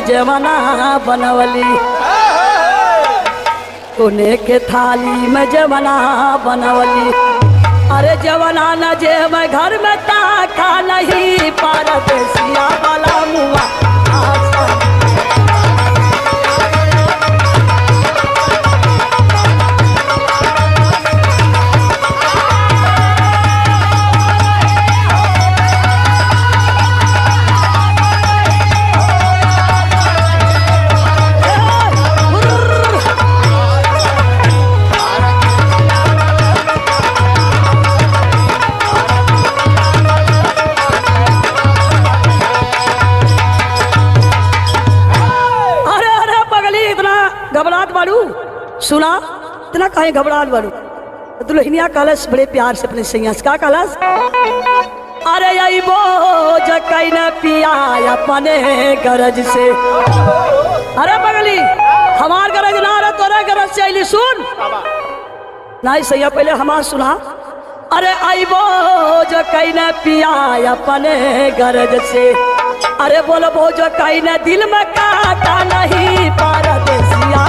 जवना बनवली, कोने के थाली में जवना बनवली। अरे जवना न जे मैं घर में ताका नहीं, परदेसिया वाला मुआ घबराहट बाड़ू। सुना इतना कहीं घबराहट बाड़ू। दुल्हनिया कलश बड़े प्यार से अपने सैया से का कलश, अरे यही बोझ न पिया अपने गरज से। अरे पगली हमार गरज ना रहे तोरे गरज से अली सुन नहीं सैया पहले हमार सुना। अरे आई बोझ न पिया अपने गरज से, अरे बोलो बोझ न दिल में काटा नहीं, परदेसिया